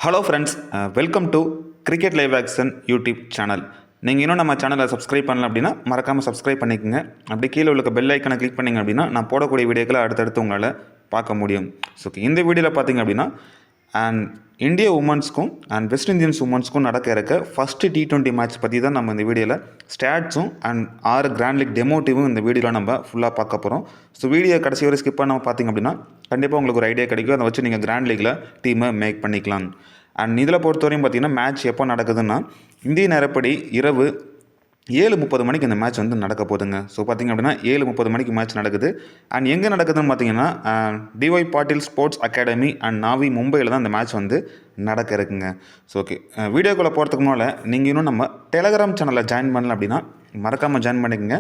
Hello friends, welcome to cricket live action YouTube channel. நீங்கள் இன்னும் நம்ம சேனலை சப்ஸ்கிரைப் பண்ணல அப்படின்னா மறக்காமல் சப்ஸ்கிரைப் பண்ணிக்கோங்க. அப்படி கீழே உள்ள பெல் ஐக்கனை கிளிக் பண்ணிங்க அப்படின்னா நான் போடக்கூடிய வீடியோக்களை அடுத்தடுத்து உங்களால் பார்க்க முடியும். ஸோ இந்த வீடியோவில் பார்த்தீங்க அப்படின்னா இந்திய உமன்ஸ்க்கும் வெஸ்ட் இண்டியன்ஸ் உமன்ஸ்க்கும் நடக்க இருக்க ஃபஸ்ட்டு T20 மேட்ச் பற்றி தான் நம்ம இந்த வீடியோவில் ஸ்டாட்ஸும் 6 கிராண்ட் லீக் டெமோட்டிவும் இந்த வீடியோவில் நம்ம ஃபுல்லாக பார்க்க போகிறோம். ஸோ வீடியோ கடைசி வரை ஸ்கிப் பண்ணாமல் பார்த்தீங்க அப்படின்னா கண்டிப்பாக உங்களுக்கு ஒரு ஐடியா கிடைக்கும். அதை வச்சு நீங்கள் கிராண்ட் லீக்கில் டீமை மேக் பண்ணிக்கலாம். இதில் பொறுத்தவரையும் பார்த்தீங்கன்னா மேட்ச் எப்போ நடக்குதுன்னா இந்திய நேரப்படி இரவு 7:30 மணிக்கு இந்த மேட்ச் நடக்க போகுதுங்க. ஸோ பார்த்திங்க அப்படின்னா 7:30 மணிக்கு மேட்ச் நடக்குது. எங்கே நடக்குதுன்னு பார்த்தீங்கன்னா டிஒய் பாட்டில் ஸ்போர்ட்ஸ் அகாடமி நாவி மும்பையில் தான் இந்த மேட்ச் நடக்க இருக்குங்க. ஸோ ஓகே, வீடியோக்குள்ளே போகிறதுக்கு முன்னால் நீங்கள் இன்னும் நம்ம டெலகிராம் சேனலில் ஜாயின் பண்ணல அப்படின்னா மறக்காமல் ஜாயின் பண்ணிக்கோங்க.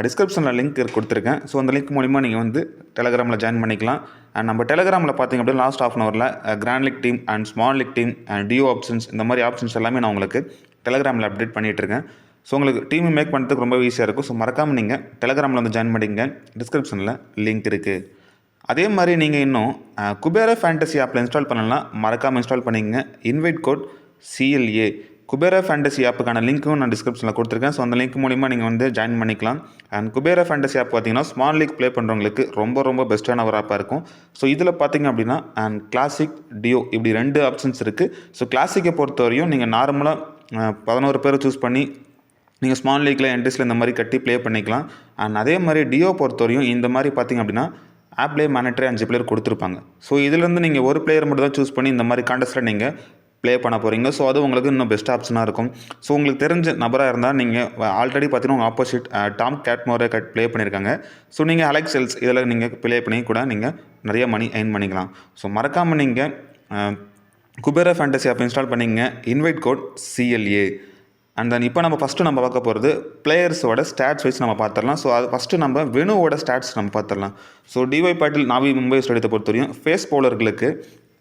டிஸ்கிரிப்ஷனில் லிங்க் கொடுத்துருக்கேன். ஸோ அந்த லிங்க் மூலிமா நீங்கள் டெலகிராமில் ஜாயின் பண்ணிக்கலாம். நம்ம டெலகிராமில் பார்த்திங்க அப்படின்னா லாஸ்ட் ஹாஃப் அன் ஹவரில் grand league team small league team டிஓ ஆப்ஷன்ஸ் இந்த மாதிரி ஆப்ஷன்ஸ் எல்லாமே நான் உங்களுக்கு டெலகிராமில் அப்டேட் பண்ணிகிட்ருக்கேன். ஸோ உங்களுக்கு டீம் மேக் பண்ணுறதுக்கு ரொம்ப ஈஸியாக இருக்கும். ஸோ மறக்காமல் நீங்கள் டெலகிராமில் ஜாயின் பண்ணிங்க. டிஸ்கிரிப்ஷனில் லிங்க் இருக்குது. அதே மாதிரி நீங்கள் இன்னும் குபேரா ஃபேண்டசி ஆப்பில் இன்ஸ்டால் பண்ணலாம், மறக்காமல் இன்ஸ்டால் பண்ணிங்க. Invite code CLA Kubera fantasy ஆப்புக்கான லிங்க்கும் நான் டிஸ்கிரிப்ஷனில் கொடுத்துருக்கேன். ஸோ அந்த லிங்க் மூலிமா நீங்கள் ஜாயின் பண்ணிக்கலாம். குபேரா ஃபேண்டசி ஆப் பார்த்தீங்கன்னா ஸ்மால் லீக் ப்ளே பண்ணுறவங்களுக்கு ரொம்ப பெஸ்ட்டான ஒரு ஆப்பாக இருக்கும். ஸோ இதில் பார்த்தீங்க அப்படின்னா கிளாசிக் டியோ இப்படி 2 ஆப்ஷன்ஸ் இருக்குது. ஸோ கிளாசிக்கை பொறுத்தவரையும் நீங்கள் நார்மலாக 11 பேரை சூஸ் பண்ணி நீங்கள் ஸ்மால் லீக்கில் என்ட்ரிஸில் இந்த மாதிரி கட்டி ப்ளே பண்ணிக்கலாம். அதே மாதிரி டியோ பொறுத்தவரையும் இந்த மாதிரி பார்த்திங்க அப்படின்னா ஆப்லேயே மேனேட்டரி 5 பிளேயர் கொடுத்துருப்பாங்க. ஸோ இதுலேருந்து நீங்கள் ஒரு பிளேயர் மட்டும் தான் சூஸ் பண்ணி இந்த மாதிரி கான்டெஸ்ட்டில் நீங்கள் ப்ளே பண்ண போகிறீங்க. ஸோ அது உங்களுக்கு இன்னும் பெஸ்ட் ஆப்ஷனாக இருக்கும். ஸோ உங்களுக்கு தெரிஞ்ச நபராக இருந்தால் நீங்கள் ஆல்ரெடி பார்த்தீங்கன்னா உங்கள் ஆப்போசிட் டாம் கேட்மோரை ப்ளே பண்ணியிருக்காங்க. ஸோ நீங்கள் அலெக்ஸ் செல்ஸ் இதில் நீங்கள் ப்ளே பண்ணி கூட நீங்கள் நிறைய மணி ஏர்ன் பண்ணிக்கலாம். ஸோ மறக்காமல் நீங்கள் குபேரா ஃபேண்டசி ஆப் இன்ஸ்டால் பண்ணிங்க. Invite code CLA. தென் இப்போ நம்ம ஃபஸ்ட்டு பார்க்க போகிறது பிளேயர்ஸோட ஸ்டாட்ஸ் வைஸ் நம்ம பார்த்துடலாம். ஸோ அது ஃபஸ்ட்டு நம்ம வெனுவோட ஸ்டாட்ஸ் நம்ம பார்த்துடலாம். ஸோ டிஒய் பாட்டில் நாவி மும்பை ஸ்டேடியத்தை பொறுத்தவரையும் ஃபேஸ் பவுலர்களுக்கு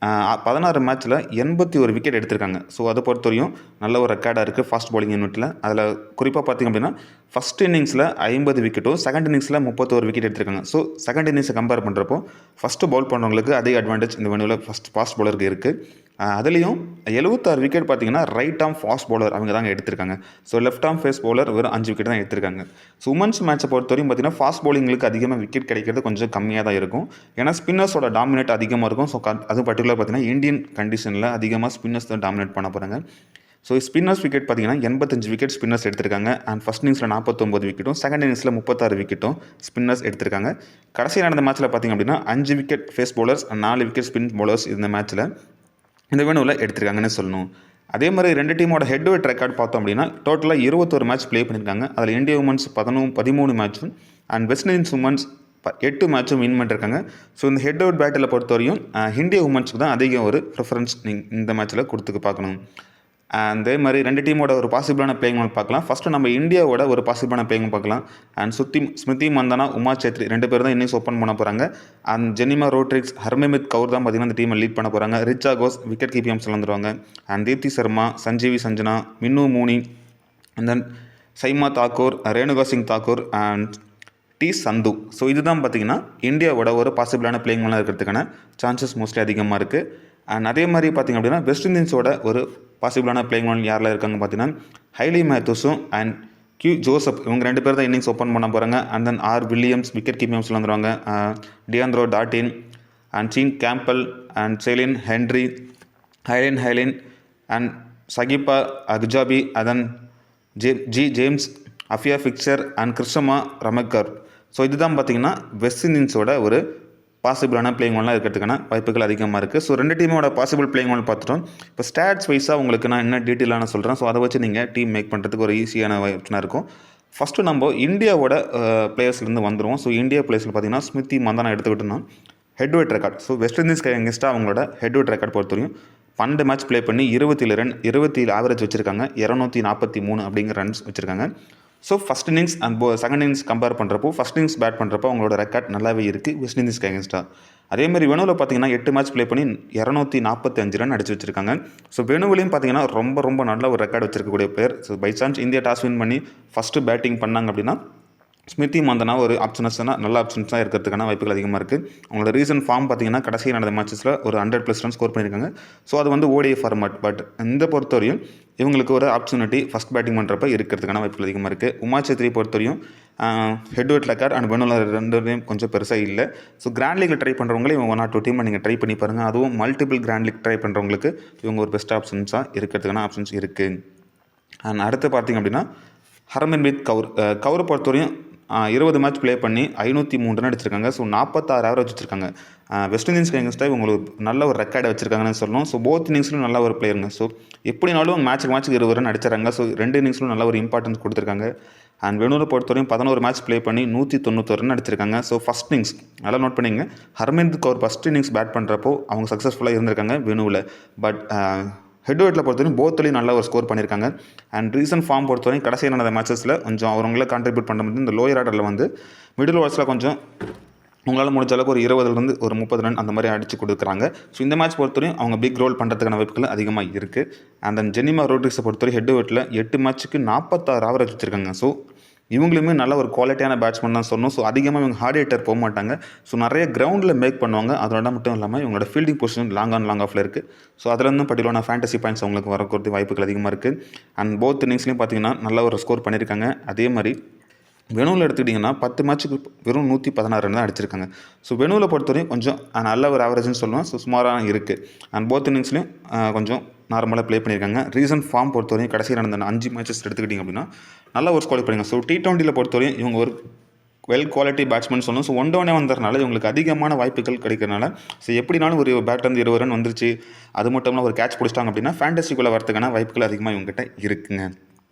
16 மேட்ச்சில் 81 விக்கெட் எடுத்திருக்காங்க. ஸோ அதை பொறுத்தவரையும் நல்ல ஒரு ரெக்கார்டாக இருக்குது ஃபாஸ்ட் பவுலிங் யூனிட்டில். அதில் குறிப்பாக பார்த்திங்க அப்படின்னா ஃபஸ்ட் இன்னிங்ஸில் 50 விக்கெட்டும் செகண்ட் இன்னிங்ஸில் 31 விக்கெட் எடுத்திருக்காங்க. ஸோ செகண்ட் இன்னிங்ஸை கம்பேர் பண்ணுறப்போ ஃபஸ்ட்டு பவுல் பண்ணுறவங்களுக்கு அதிக அட்வான்டேஜ் இந்த வெனுவில் ஃபாஸ்ட் பவுலருக்கு இருக்குது. அதுலேயும் 76 விக்கெட் பார்த்திங்கன்னா ரைட் ஆர்ம் ஃபாஸ்ட் பவுலர் அவங்க தாங்க எடுத்திருக்காங்க. So left arm pace bowler வெறும் 5 விக்கெட் தான் எடுத்திருக்காங்க. ஸோ உமன்ஸ் மேட்சை பொறுத்தவரையும் பார்த்திங்கன்னா ஃபாஸ்ட் பவுலிங்களுக்கு அதிகமாக விக்கெட் கிடைக்கிறது கொஞ்சம் கம்மியாக தான் இருக்கும். ஏன்னா ஸ்பின்னர்ஸோட டாமினேட் அதிகமாக இருக்கும். ஸோ அது பர்டிகுலர் பார்த்திங்கன்னா இந்தியன் கண்டிஷனில் அதிகமாக ஸ்பின்னர்ஸ் தான் டாமினேட் பண்ண போகிறாங்க. ஸோ ஸ்பின்னர்ஸ் விக்கெட் பார்த்திங்கன்னா 85 விக்கெட் ஸ்பின்னர்ஸ் எடுத்திருக்காங்க. ஃபஸ்ட் இன்னிங்ஸில் 49 விக்கெட்டும் செகண்ட் இன்னிங்ஸில் 36 விக்கெட்டும் ஸ்பின்னர்ஸ் எடுத்திருக்காங்க. கடைசி நடந்த மேட்ச்சில் பார்த்திங்க அப்படின்னா 5 wicket pace bowlers 4 wicket spin bowlers இந்த மேட்ச்சில் இந்த வெனுவில் எடுத்திருக்காங்கன்னு சொல்லணும். அதே மாதிரி 2 டீமோட ஹெட் டு ஹெட் ரெக்கார்ட் பார்த்தோம் அப்படின்னா டோட்டலாக 21 மேட்ச் ப்ளே பண்ணியிருக்காங்க. அதில் இந்திய உமன்ஸ் 13 மேட்சும் வெஸ்ட் இண்டீஸ் உமன்ஸ் 8 மேட்சும் வின் பண்ணியிருக்காங்க. ஸோ இந்த ஹெட் டு ஹெட் பேட்டில் பொறுத்தவரையும் இந்திய உமன்ஸுக்கு தான் அதிகம் ஒரு ப்ரிஃபரன்ஸ் இந்த மேட்ச்சில் கொடுத்துக்க பார்க்கணும். அதே மாதிரி 2 டீமோட ஒரு பாசிபிளான பிளேயிங் பார்க்கலாம். ஃபஸ்ட்டு நம்ம இந்தியாவோட ஒரு பாசிபிளான பிளேயிங் பார்க்கலாம். ஸ்மிருதி மந்தனா, உமா சேத்ரி 2 பேர் தான் இன்னிங்ஸ் ஓப்பன் பண்ண போகிறாங்க. ஜெனிமா ரோட்ரிக்ஸ், ஹர்மன்ப்ரீத் கவுர் தான் பார்த்திங்கன்னா இந்த டீமை லீட் பண்ண போகிறாங்க. ரிச்சா கோஸ் விக்கெட் கீப்பிங் வந்துருவாங்க. தீப்தி சர்மா, சஞ்சீவி சஞ்சனா, மின்னு மூனி, தென் சைமா தாக்கூர், ரேணுகா சிங் தாக்கூர் டி சந்து. ஸோ இதுதான் பார்த்திங்கன்னா இந்தியாவோட ஒரு பாசிபிளான பிளேயிங் இருக்கிறதுக்கான சான்சஸ் மோஸ்ட்லி அதிகமாக இருக்குது. அதே மாதிரி பார்த்திங்க அப்படின்னா வெஸ்ட் இண்டீஸோட ஒரு பாசிபிளான பிளேயிங் யாரெல்லாம் இருக்காங்க பார்த்தீங்கன்னா ஹைலி மேத்யூஸும் கியூ ஜோசப் இவங்க 2 பேர் தான் இன்னிங்ஸ் ஓப்பன் பண்ண போகிறாங்க. தென் ஆர் வில்லியம்ஸ் விக்கெட் கீப்பிங் வந்துருவாங்க. டியாண்ட்ரோ டாட்டின் சீன் கேம்பல் செலின் ஹென்ரி, ஹைலின் சகிபா அக்ஜாபி, அதன் ஜேம்ஸ், அஃபியா ஃபிக்சர் கிருஷ்ணமா ரமக்கர். ஸோ இதுதான் பார்த்திங்கன்னா வெஸ்ட் இண்டீஸோட ஒரு பாசிபிளான பிளேயிங் இருக்கிறதுக்கான வாய்ப்புகள் அதிகமாக இருக்குது. ஸோ 2 டீமோட பாசிபிள் பிளேயிங் பார்த்துட்டோம். இப்போ ஸ்டாட்ஸ் வைஸாக உங்களுக்கு நான் என்ன டீட்டெயிலாக நான் சொல்கிறேன். ஸோ அதை வச்சு நீங்கள் டீம் மேக் பண்ணுறதுக்கு ஒரு ஈஸியான ஆப்ஷனாக இருக்கும். ஃபஸ்ட்டு நம்ம இந்தியாவோட பிளேயர்ஸ்லேருந்து வந்துடுவோம். ஸோ இந்தியா பிளேயர்ஸில் பார்த்திங்கன்னா ஸ்மிருதி மந்தனா எடுத்துக்கிட்டோம்னா head to head record. So West இண்டீஸ்க்கு எங்கெஸ்ட்டாக அவங்களோட ஹெட் டு ஹெட் ரெக்கார்ட் பொறுத்தவரையும் 12 மேட்ச் ப்ளே பண்ணி 27 ரன் 27 ஆவரேஜ் வச்சுருக்காங்க. 243 அப்படிங்கிற ரன்ஸ் வச்சுருக்காங்க. So first innings second innings compare பண்ணுறப்போ ஃபஸ்ட் இன்னிங்ஸ் பேட் பண்ணுறப்போ அவங்களோட ரெக்கார்ட் நல்லாவே இருக்குது வெஸ்ட் இண்டீஸ்க்கு அகேன்ஸ்டாக. அதேமாதிரி வெனுவில் பார்த்தீங்கன்னா 8 மேட்ச் ப்ளே பண்ணி 245 ரன் அடிச்சு வச்சிருக்காங்க. ஸோ வெனுவிலையும் பார்த்தீங்கன்னா ரொம்ப நல்ல ஒரு ரெக்கார்ட் வச்சிருக்கக்கூடிய player. So by chance India toss win பண்ணி ஃபஸ்ட்டு பேட்டிங் பண்ணாங்க அப்படின்னா ஸ்மிருதி மந்தனா ஒரு ஆப்ஷன்ஸ்னால் நல்ல ஆப்ஷன்ஸாக இருக்கிறதுக்கான வாய்ப்புகள் அதிகமாக இருக்குது. அவங்களோட ரீசன்ட் ஃபார்ம் பார்த்தீங்கன்னா கடைசி நடந்த மேட்சஸில் ஒரு 100+ ரன் ஸ்கோர் பண்ணியிருக்காங்க. ஸோ அது வந்து ஓடிஐ ஃபார்மேட். பட் இந்த பொறுத்தவரையும் இவங்களுக்கு ஒரு ஆப்பர்ச்சுனிட்டி ஃபஸ்ட் பேட்டிங் பண்ணுறப்ப இருக்கிறதுக்கான வாய்ப்புகள் அதிகமாக இருக்குது. உமா சேத்ரி பொறுத்தவரையும் ஹெட் வெட் ரெக்கார்ட் அண்ட் வெனுலா ரெண்டுலேயும் கொஞ்சம் பெருசாக இல்லை. ஸோ கிராண்ட் லீக்கில் ட்ரை பண்ணுறவங்களே இவங்க 1 or 2 டீமை நீங்கள் ட்ரை பண்ணி பாருங்கள். அதுவும் மல்டிபிள் கிராண்ட் லீக் ட்ரை பண்ணுறவங்களுக்கு இவங்க ஒரு பெஸ்ட் ஆப்ஷன்ஸாக இருக்கிறதுக்கான ஆப்ஷன்ஸ் இருக்குது. அண்ட் அடுத்து பார்த்திங்க அப்படின்னா ஹர்மன்ப்ரீத் கவுரை பொறுத்தவரையும் 20 மேட்ச் ப்ளே பண்ணி 503 ரன் அடிச்சிருக்காங்க. ஸோ 46 ஆவரேஜ் வச்சுருக்காங்க. வெஸ்ட் இண்டீஸ்க்கு எங்கஸ்டாக இவங்களுக்கு நல்ல ஒரு ரெக்கார்டை வச்சுருக்காங்கன்னு சொல்லணும். ஸோ போத் இன்னிங்ஸ்லும் நல்ல ஒரு பிளேயருங்க. ஸோ எப்படினாலும் மேட்ச்சுக்கு 20 ரன் அடிச்சிடறாங்க. ஸோ 2 இன்னிங்ஸ்லும் நல்ல ஒரு இம்பார்ட்டன்ஸ் கொடுத்துருக்காங்க. அண்ட் வெனூரை பொறுத்தவரையும் 11 மேட்ச் ப்ளே பண்ணி 191 ரன் அடிச்சிருக்காங்க. ஸோ ஃபஸ்ட் இன்னிங்ஸ் நல்லா நோட் பண்ணிங்க, Harmanpreet Kaur first innings bat பண்ணுறப்போ அவங்க சக்ஸஸ்ஃபுல்லாக இருந்திருக்காங்க வெனூவில். பட் ஹெட் வெட்டில் பொறுத்தவரையும் போத்லேயும் நல்ல ஒரு ஸ்கோர் பண்ணியிருக்காங்க. அண்ட் ரீசன்ட் ஃபார்ம் பொறுத்தவரையும் கடைசியாக நடந்த மேட்சஸில் கொஞ்சம் அவங்கள கான்ட்ரிபியூட் பண்ண முடியும். இந்த லோயர் ஆர்டரில் வந்து மிடில் ஓவர்ஸில் கொஞ்சம் உங்களால் முடிஞ்ச அளவுக்கு ஒரு 20 ஒரு 30 ரன் அந்த மாதிரி அடித்து கொடுக்குறாங்க. ஸோ இந்த மேட்ச் பொறுத்தவரையும் அவங்க பிக் ரோல் பண்ணுறதுக்கான வாய்ப்புகள் அதிகமாக இருக்குது. அண்ட் தென் ஜெனிமா ரோட்ரிக்ஸை பொறுத்தவரை ஹெட் வெட்டில் 8 மேட்ச்சுக்கு 46 ஆவரேஜ் வச்சுருக்காங்க. ஸோ இவங்களுமே நல்ல ஒரு குவாலிட்டியான பேட்ஸ்மேன் தான் சொல்லணும். ஸோ அதிகமாக இவங்க ஹார்ட் ஹிட்டர் போக மாட்டாங்க. ஸோ நிறைய கிரவுண்டில் மேக் பண்ணுவாங்க. அதோட மட்டும் இல்லாமல் இவங்களோட ஃபீல்டிங் பொசிஷன் லாங் ஆஃபில் இருக்குது. ஸோ அதிலேருந்து பட்டியலான ஃபேண்டசி பாயிண்ட்ஸ் அவங்களுக்கு வரக்கூடிய வாய்ப்புகள் அதிகமாக இருக்குது. அண்ட் போத் இன்னிங்ஸ்லையும் பார்த்தீங்கன்னா நல்ல ஒரு ஸ்கோர் பண்ணியிருக்காங்க. அதே மாதிரி வெனூவில் எடுத்துக்கிட்டிங்கன்னா 10 மேட்ச்சுக்கு வெறும் 116 ரன் தான் அடிச்சிருக்காங்க. ஸோ வெனூவில் பொறுத்தவரையும் கொஞ்சம் நல்ல ஒரு ஆவரேஜ்னு சொல்லுவேன். ஸோ சுமாராக இருக்குது. அண்ட் போத் இன்னிங்ஸ்லையும் கொஞ்சம் நார்மலாக ப்ளே பண்ணியிருக்காங்க. ரீசன்ட் ஃபார்ம் பொறுத்தவரையும் கடைசி நடந்த 5 மேட்சஸ் எடுத்துக்கிட்டிங்க அப்படின்னா நல்ல ஒரு ஸ்கோர் பண்ணியிருக்காங்க. ஸோ T20 பொறுத்தவரையும் இவங்க ஒரு வெல் குவாலிட்டி பேட்ஸ்மேன் சொல்லணும். ஸோ 1 டவுனே வந்ததுனால இவங்களுக்கு அதிகமான வாய்ப்புகள் கிடைக்கிறனால ஸோ எப்படினாலும் ஒரு பேட்லேருந்து 20 ரன் வந்துருச்சு, அது மட்டும் இல்லாமல் ஒரு கேட்ச் பிடிச்சிட்டாங்க அப்படின்னா ஃபேண்டசிக்குள்ளே வரதுக்கான வாய்ப்புகள் அதிகமாக இவங்ககிட்ட இருக்குங்க.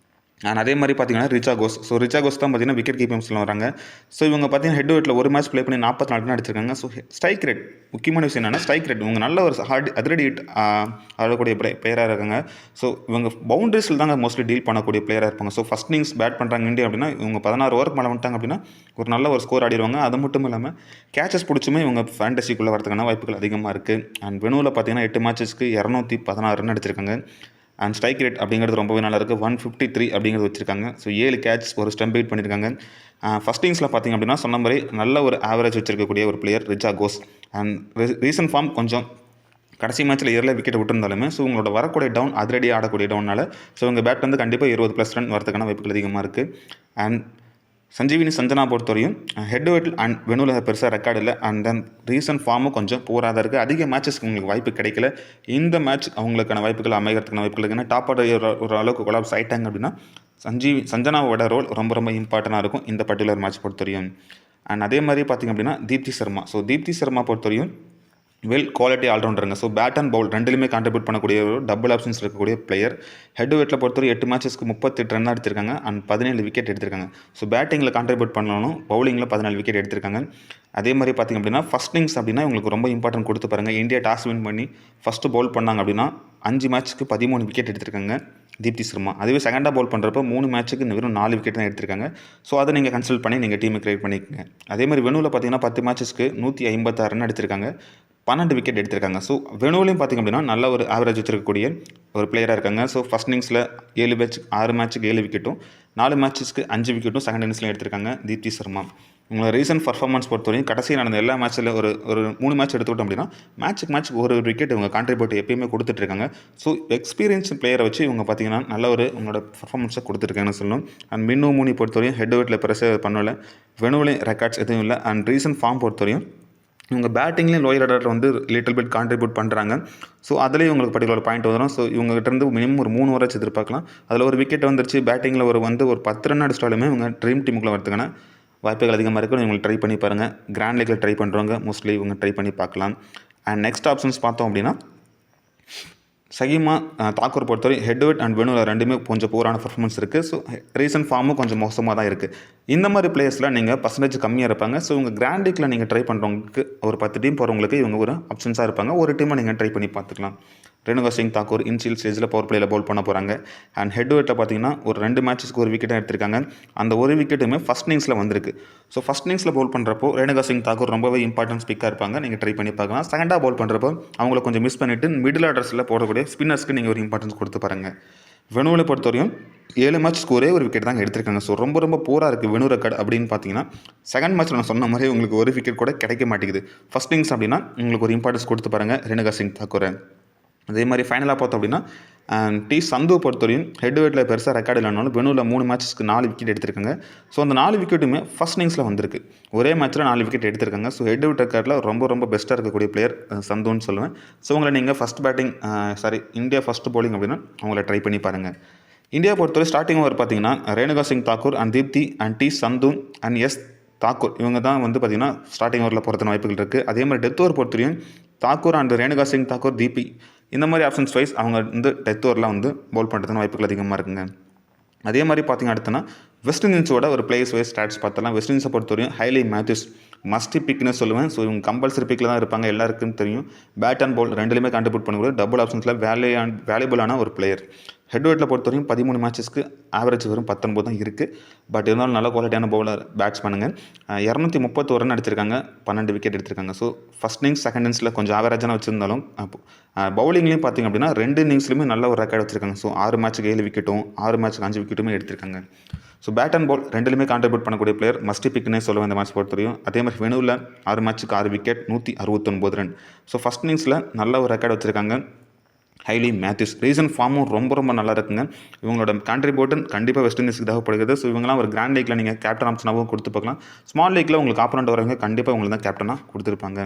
அண்ட் அதே மாதிரி பார்த்தீங்கன்னா ரிச்சா கோஸ் தான் பார்த்தீங்கன்னா விக்கெட் கீப்பிங்ஸில் வராங்க. ஸோ இவங்க பார்த்தீங்கன்னா ஹெட் வெட்டில் ஒரு மேட்ச் ப்ளே பண்ணி 44 ரன் அடிச்சிருக்காங்க. ஸோ ஸ்ட்ரைக் ரேட் முக்கியமான விஷயம் என்னென்னா ஸ்ட்ரைக் ரேட் இவங்க நல்ல ஒரு அதிரடி ஹிட் ஆடக்கூடிய பிளேயராக இருக்காங்க. ஸோ இவங்க பவுண்டரிஸில் தாங்க மோஸ்ட்லி டீல் பண்ணக்கூடிய பிளேயராக இருப்பாங்க. ஸோ ஃபஸ்ட் இன்னிங்ஸ் பேட் பண்ணுறாங்க இந்தியா அப்படின்னா இவங்க 16 ஓவருக்கு மேலே வந்துட்டாங்க அப்படின்னா ஒரு நல்ல ஒரு ஸ்கோர் ஆடிடுவாங்க. அது மட்டும் இல்லாமல் கேச்சஸ் பிடிச்சுமே இவங்க ஃபேண்டசிக்குள்ளே வரதுக்கான வாய்ப்புகள் அதிகமாக இருக்குது. அண்ட் வெனூவில் பார்த்தீங்கன்னா 8 மேட்சஸ்க்கு 216 ரன் அடிச்சிருக்காங்க. அண்ட் ஸ்ட்ரைக் ரேட் அப்படிங்கிறது ரொம்பவே நல்லா இருக்குது. 153 அப்படிங்கிறது வச்சுருக்காங்க. ஸோ 7 கேட்ச் ஒரு ஸ்டம்ப் பீட் பண்ணியிருக்காங்க. ஃபஸ்ட் இன்னிங்ஸில் பார்த்திங்க அப்படின்னா சொன்ன மாதிரி நல்ல ஒரு ஆவரேஜ் வச்சிருக்கக்கூடிய ஒரு player Richa Ghosh. And recent form கொஞ்சம் கடைசி மேட்ச்சில் ஏரில் விக்கெட் விட்டுருந்தாலுமே ஸோ உங்களோட வரக்கூடிய டவுன் அதிரடி ஆடக்கூடிய டவுனால் ஸோ உங்கள் பேட் வந்து கண்டிப்பாக 20+ ரன் வரதுக்கான வாய்ப்புகள் அதிகமாக இருக்குது. அண்ட் சஞ்சீவினி சஞ்சனா பொறுத்தவரையும் ஹெட் வெட் அண்ட் வெனூவில் பெருசாக ரெக்கார்டு இல்லை. அண்ட் தென் ரீசன்ட் ஃபார்மும் கொஞ்சம் போராக தான் இருக்குது. அதிக மேட்சஸ்க்கு உங்களுக்கு வாய்ப்பு கிடைக்கல. இந்த மேட்ச் அவங்களுக்கான வாய்ப்புகள் அமைகிறதுக்கான வாய்ப்புகள் இருக்குன்னா டாப் ஆர்டர் ஒரு அளவுக்கு கொலாப்ஸ் ஆகிட்டாங்க அப்படின்னா சஞ்சனாவோட ரோல் ரொம்ப இம்பார்ட்டண்ட்டாக இருக்கும் இந்த பர்டிகுலர் மேட்ச் பொறுத்தவரையும். அண்ட் அதே மாதிரி பார்த்திங்க அப்படின்னா தீப்தி சர்மா பொறுத்தவரையும் வெல் குவாலிட்டி ஆல்ரவுண்டருங்க. ஸோ பேட் அண்ட் பவுல் ரெண்டுலையுமே கான்ட்ரிபியூட் பண்ணக்கூடிய ஒரு டபுள் ஆப்ஷன்ஸ் இருக்கக்கூடிய பிளேயர். ஹெட் வெட்டில் பொறுத்தவரை 8 மேட்சஸ்க்கு 38 ரன் எடுத்திருக்காங்க. அண்ட் 17 விக்கெட் எடுத்திருக்காங்க. ஸோ பேட்டிங்கில் கான்ட்ரிபியூட் பண்ணணும், பவுலிங்கில் 14 விக்கெட் எடுத்திருக்காங்க. அதே மாதிரி பார்த்திங்க அப்படின்னா ஃபஸ்ட் இன்னிங்ஸ் அப்படின்னா உங்களுக்கு ரொம்ப இம்பார்ட்டன்ட் கொடுத்து பாருங்கள். இந்தியா டாஸ் வின் பண்ணி ஃபஸ்ட்டு பவுல் பண்ணாங்க அப்படின்னா 5 மேட்ச்சுக்கு 13 விக்கெட் எடுத்திருக்காங்க தீப்தி சர்மா. அதுவே செகண்டாக பவுல் பண்ணுறப்போ 3 மேட்ச்சுக்கு வெறும் 4 விக்கெட் தான் எடுத்திருக்காங்க. ஸோ அதை நீங்கள் கன்சல்ட் பண்ணி நீங்கள் டீமை கிரியேட் பண்ணிக்கோங்க. அதே மாதிரி வெனூவில் பார்த்தீங்கன்னா 10 மேட்சஸ்க்கு 156 ரன் எடுத்திருக்காங்க, 12 விக்கெட் எடுத்திருக்காங்க. ஸோ வெனூலையும் பார்த்திங்க அப்படின்னா நல்ல ஒரு ஆவரேஜ் வச்சிருக்கக்கூடிய ஒரு பிளேயராக இருக்காங்க. ஸோ ஃபஸ்ட் இன்னிங்ஸில் 6 மேட்ச்சுக்கு 7 விக்கெட்டும் 4 மேட்சஸ்க்கு 5 விக்கெட்டும் செகண்ட் இன்னிங்ஸில் எடுத்திருக்காங்க தீப்தி சர்மா. உங்களோட ரீசன்ட் பர்ஃபார்மன்ஸ் பொறுத்தவரையும் கடைசி நடந்த எல்லா மேட்ச்சில் ஒரு 3 மேட்ச் எடுத்துக்கிட்டோம் அப்படின்னா மேட்ச்சுக்கு ஒரு விக்கெட் இவங்க கான்ட்ரிபியூட் எப்பயுமே கொடுத்துட்ருக்காங்க. ஸோ எக்ஸ்பீரியன்ஸ் பிளேயரை வச்சு இவங்க பார்த்தீங்கன்னா நல்ல ஒரு உங்களோட பர்ஃபார்மன்ஸை கொடுத்துருக்காங்கன்னு சொல்லணும். அண்ட் மின்னு மூணி பொறுத்தவரையும் ஹெட் வெட்டில் பெருசாக பண்ணல, வெனூலையும் ரெக்கார்ட்ஸ் எதுவும் இல்லை. அண்ட் ரீசன்ட் ஃபார்ம் பொறுத்தவரையும் இவங்க பேட்டிங்லேயும் லோயர் ஆர்டரில் வந்து லிட்டில் பிட் கான்ட்ரிபியூட் பண்ணுறாங்க. ஸோ அதிலேயும் உங்களுக்கு பர்டிகுலர் பாயிண்ட் வந்துடும். ஸோ இவங்ககிட்ட மினிமம் ஒரு 3 ஓவராச்சு எதிர்பார்க்கலாம். அதில் ஒரு விக்கெட் வந்துருச்சு, பேட்டிங்கில் ஒரு 10 ரன் அடிச்சிட்டாலுமே இவங்க ட்ரீம் டீமுக்குள்ளே வரதுக்கான வாய்ப்புகள் அதிகமாக இருக்குது. இவங்களை ட்ரை பண்ணி பாருங்கள். கிராண்ட் லீக்கில் ட்ரை பண்ணுறவங்க மோஸ்ட்லி இவங்க ட்ரை பண்ணி பார்க்கலாம். அண்ட் நெக்ஸ்ட் ஆப்ஷன்ஸ் பார்த்தோம் அப்படின்னா சகிமா தாக்கூர் பொறுத்தவரை ஹெட் வெட் அண்ட் வெனூவில் ரெண்டுமே கொஞ்சம் போரான பர்ஃபார்மன்ஸ் இருக்குது. ஸோ ரீசன்ட் ஃபார்மும் கொஞ்சம் மோசமாக தான் இருக்குது. இந்த மாதிரி பிளேயர்ஸில் நீங்கள் பர்சன்டேஜ் கம்மியாக இருப்பாங்க. ஸோ உங்கள் கிராண்ட் லீக்கில் நீங்கள் ட்ரை பண்ணுறவங்களுக்கு ஒரு 10 டீம் போகிறவங்களுக்கு இவங்க ஒரு ஆப்ஷன்ஸாக இருப்பாங்க. ஒரு டீமை நீங்கள் ட்ரை பண்ணி பார்த்துக்கலாம். ரேணுகா சிங் தாக்கூர் இன்ஷியல் ஸ்டேஜில் பவர் பிளேயில் பவுல் பண்ண போகிறாங்க. அண்ட் ஹெட் வெட்டில் பார்த்தீங்கன்னா ஒரு 2 மேட்சஸ்க்கு ஒரு விக்கெட்டாக எடுத்திருக்காங்க. அந்த ஒரு விக்கெட்டுமே ஃபஸ்ட் இன்னிங்ஸில் வந்திருக்கு. ஸோ ஃபஸ்ட் இன்னிங்ஸில் பவுல் பண்ணுறப்போ ரேணுகா சிங் தாக்கூர் ரொம்பவே இம்பார்ட்டன்ஸ் பிக்காக இருப்பாங்க. நீங்கள் ட்ரை பண்ணி பார்க்கலாம். செகண்டாக பவுல் பண்ணுறப்போ அவங்கள கொஞ்சம் மிஸ் பண்ணிவிட்டு மிடில் ஆர்டர்ஸில் போடக்கூடிய ஸ்பின்னர்ஸ்க்கு நீங்கள் ஒரு இம்பார்ட்டன்ஸ் கொடுத்து பாருங்கள். வெனுவில் பொறுத்தவரையும் 7 மேட்ச்க்கு ஒரே ஒரு விக்கெட் தாங்க எடுத்திருக்காங்க. ஸோ ரொம்ப ரொம்ப பூராக இருக்குது வெனு ரெக்கார்டு அப்படின்னு பார்த்தீங்கன்னா, செகண்ட் மேட்ச்சில் நான் சொன்ன மாதிரி உங்களுக்கு ஒரு விக்கெட் கூட கிடைக்க மாட்டேங்குது. ஃபர்ஸ்ட் இன்னிங்ஸ் அப்படின்னா உங்களுக்கு ஒரு இம்பார்ட்டன்ஸ் கொடுத்து பாருங்கள் ரேணுகா சிங் தாக்கூரை. அதே மாதிரி ஃபைனலாக பார்த்தோம் அப்படின்னா டி சந்து பொறுத்தவரையும் ஹெட் வெயிட்டில் பெருசாக ரெக்கார்டு இல்லைனாலும் வெனுவில் 3 மேட்ச்க்கு 4 விக்கெட் எடுத்திருக்காங்க. ஸோ அந்த 4 விக்கெட்டுமே ஃபர்ஸ்ட் இன்னிங்ஸில் வந்திருக்கு. ஒரே மேட்ச்சில் 4 விக்கெட் எடுத்திருக்காங்க. ஸோ ஹெட் வெயிட் ரெக்கார்டில் ரொம்ப ரொம்ப பெஸ்ட்டாக இருக்கக்கூடிய பிளேயர் சந்துன்னு சொல்லுவேன். ஸோ உங்களை நீங்கள் first batting India first bowling அப்படின்னா அவங்கள ட்ரை பண்ணி பாருங்கள். இந்தியா பொறுத்தவரை ஸ்டார்டிங் ஓவர் பார்த்தீங்கன்னா Renuka Singh Thakur and Deepti and D Sandhu and S Thakur இவங்க தான் வந்து பார்த்திங்கன்னா ஸ்டார்டிங் ஓவரில் போகிறதுன வாய்ப்புகள் இருக்குது. அதே மாதிரி டெத் ஓவர் பொறுத்தவரையும் தாக்கூர் அண்ட் ரேணுகா சிங் தாக்கூர் தீபி இந்த மாதிரி ஆப்ஷன்ஸ் வைஸ் அவங்க வந்து டெத் ஓவரில் வந்து பவுல் பண்ணுறதுன வாய்ப்புகள் அதிகமாக இருக்குங்க. அதே மாதிரி பார்த்திங்க அடுத்தனா வெஸ்ட் இண்டீஸோட ஒரு பிளேயர்ஸ் வைஸ் ஸ்டாட்ஸ் பார்த்தலாம். வெஸ்ட் இண்டீஸை பொறுத்தவரையும் ஹைலி மேத்யூஸ் மஸ்டி பிக்னு சொல்லுவேன். ஸோ இவங்க கம்பல்சரி பிக்கில் தான் இருப்பாங்க, எல்லாருக்கும் தெரியும். பேட் அண்ட் பவுல் ரெண்டுலேயுமே கான்ட்ரிபியூட் பண்ணக்கூடிய டபுள் ஆப்ஷன்ஸில் வேல்யூபிளான ஒரு பிளேயர். ஹெட் வெயிட்டில் பொறுத்தவரையும் 13 மேட்சஸ்க்கு ஆவரேஜ் வரும் 19 தான் இருக்குது. பட் இருந்தாலும் நல்ல குவாலிட்டியான பவுலர் பேட்ஸ்மேனுங்க. 231 ரன் அடிச்சிருக்காங்க, 12 விக்கெட் எடுத்திருக்காங்க. ஸோ ஃபஸ்ட் இன்னிங்ஸ் செகண்ட் இன்னிங்ஸில் கொஞ்சம் ஆவரேஜான வச்சிருந்தாலும் பவுலிங்லேயும் பார்த்திங்க அப்படின்னா 2 இன்னிங்ஸ்லையுமே நல்ல ஒரு ரெக்கார்டு வச்சிருக்காங்க. ஸோ 6 மேட்ச்சுக்கு 7 விக்கெட்டும் 6 மேட்ச்சுக்கு 5 விக்கெட்டுமே எடுத்திருக்காங்க. ஸோ பேட் அண்ட் பால் ரெண்டுலேயுமே கான்ட்ரிபியூட் பண்ணக்கூடிய பிளேயர் மஸ்டி பிக்னே சொல்லுவேன் இந்த மேட்ச் பொறுத்தவரையும். அதே மாதிரி வெனுவில் 6 மேட்ச்சுக்கு 6 விக்கெட் 169 ரன். ஸோ ஃபஸ்ட் இன்னிங்ஸில் நல்ல ஒரு ரெக்கார்டு வச்சுருக்காங்க ஹைலி மேத்யூஸ். ரீசன் ஃபார்மும் ரொம்ப ரொம்ப நல்லா இருக்குங்க. இவங்களோட கான்ட்ரிபியூட்டன் கண்டிப்பாக வெஸ்ட் இண்டீஸுக்கு தேவைப்படுகிறது. ஸோ இவங்களாம் ஒரு கிராண்ட் லீக்கில் நீங்கள் கேப்டன் ஆப்ஷனாகவும் கொடுத்து பார்க்கலாம். ஸ்மால் லீக்கில் உங்களுக்கு ஆப்போனண்ட் வரவங்க கண்டிப்பாக உங்களுக்கு தான் கேப்டனாக கொடுத்துருப்பாங்க.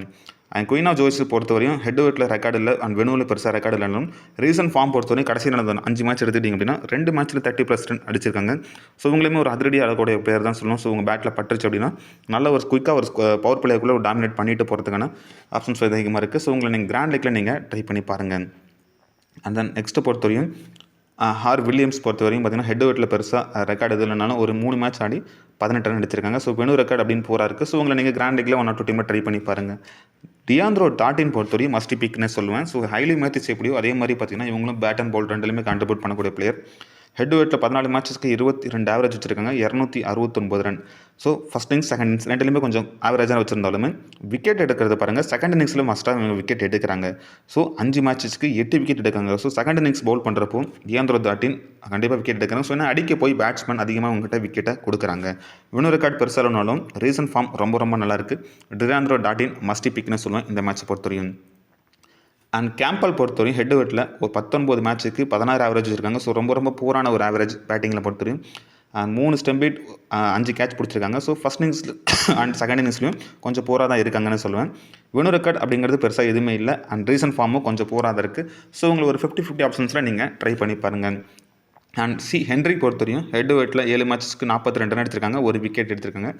அண்ட் குயின் ஆஃப் ஜோய்ஸ் பொறுத்தவரையும் ஹெட் வெயிட்டில் ரெக்கார்டு இல்லை அண்ட் வெனுவில் பெருசாக ரெக்கார்டு இல்லைனாலும் ரீசன் ஃபார்ம் பொறுத்தவரையும் கடைசி நடந்த 5 மேட்ச் எடுத்துட்டிங்க அப்படின்னா 2 மேட்ச்சில் 30+ ரன் அடிச்சிருக்காங்க. ஸோ இவங்களுமே ஒரு அதிரடி ஆடக்கூடிய பிளேயர் தான் சொல்லணும். ஸோ உங்கள் பேட்டில் பட்டுருச்சு அப்படின்னா நல்ல ஒரு குயிக்காக ஒரு பவர் பிளேயருக்குள்ளே ஒரு டாமினேட் பண்ணிட்டு போகிறதுக்கான ஆப்ஷன்ஸ் அதிகமாக இருக்குது. ஸோ உங்களை நீங்கள் கிராண்ட் லீக்கில் நீங்கள் ட்ரை பண்ணி பாருங்கள். அண்ட் தென் நெக்ஸ்ட்டு பொறுத்தவரையும் ஆர் வில்லியம்ஸ் பொறுத்தவரையும் பார்த்தீங்கன்னா ஹெட் வெயிட்டில் பெருசாக ரெக்கார்டு எது இல்லைனாலும் ஒரு 3 மேட்ச் ஆடி 18 ரன் அடிச்சிருக்காங்க. ஸோ வெனு ரெக்கார்டு அப்படின்னு போகிறா இருக்குது. ஸோ உங்களை நீங்கள் கிராண்ட் லீக்கில் 1 or 2 டீமை ட்ரை பண்ணி பாருங்கள். டியாண்ட்ரோ டாட்டின் பொறுத்தவரையும் மஸ்டி பிக்னே சொல்லுவேன். ஸோ ஹைலி மேத்யூஸ் எப்படியோ அதே மாதிரி பார்த்தீங்கன்னா இவங்களும் பேட் அண்ட் பவுல் ரெண்டுலேயுமே கான்ட்ரிபியூட் பண்ணக்கூடிய பிளேயர். ஹெட் வெயிட்டில் 14 மேட்சஸ்க்கு 22 ஆவரேஜ் வச்சுருக்காங்க, 269 run. So first innings second innings ரெண்டுலேயுமே கொஞ்சம் ஆவரேஜாக வச்சுருந்தாலுமே விக்கெட் எடுக்கிறது பாருங்கள் செகண்ட் இன்னிங்ஸில் மஸ்ட்டாக இவங்க விக்கெட் எடுக்கிறாங்க. ஸோ 5 மேட்சஸ்க்கு 8 விக்கெட் எடுக்காங்க. ஸோ செகண்ட் இன்னிங்ஸ் பவுல் பண்ணுறப்போ டியாண்ட்ரோ டாட்டின் கண்டிப்பாக விக்கெட் எடுக்கிறாங்க. ஸோ ஏன்னா அடிக்க போய் பேட்ஸ்மேன் அதிகமாக உங்கள்கிட்ட விக்கெட்டை கொடுக்குறாங்க. வெனு ரெக்கார்ட் பெருசாக இல்லைனாலும் ரீசன் ஃபார்ம் ரொம்ப ரொம்ப நல்லாயிருக்கு. டியாண்ட்ரோ டாட்டின் மஸ்டி பிக்னு சொல்லுவேன் இந்த மேட்ச்சை பொறுத்தவரையும். அண்ட் கேம்பல் பொறுத்தவரையும் ஹெட் வெயிட்டில் ஒரு 19 மேட்ச்சுக்கு 16 ஆவரேஜ் வச்சுருக்காங்க. ஸோ ரொம்ப ரொம்ப பூரான ஒரு ஆவரேஜ் பேட்டிங்கில் பொறுத்தவரையும். 3 ஸ்டெம்ப் பீட் 5 கேட்ச் பிடிச்சிருக்காங்க. ஸோ ஃபஸ்ட் இன்னிங்ஸில் அண்ட் செகண்ட் இன்னிங்ஸ்லையும் கொஞ்சம் பூராக தான் இருக்காங்கன்னு சொல்லுவேன். வெனு ரெக்கார்ட் அப்படிங்கிறது பெருசாக எதுவுமே இல்லை அண்ட் ரீசன் ஃபார்மும் கொஞ்சம் பூராக தான் இருக்குது. ஸோ உங்களுக்கு ஒரு 50-50 ஆப்ஷன்ஸில் நீங்கள் ட்ரை பண்ணி பாருங்கள். அண்ட் ஹென்ரி பொறுத்தவரையும் ஹெட் வெயிட்டில் 7 மேட்சஸ்க்கு 42 ரன் எடுத்திருக்காங்க, ஒரு விக்கெட் எடுத்திருக்காங்க.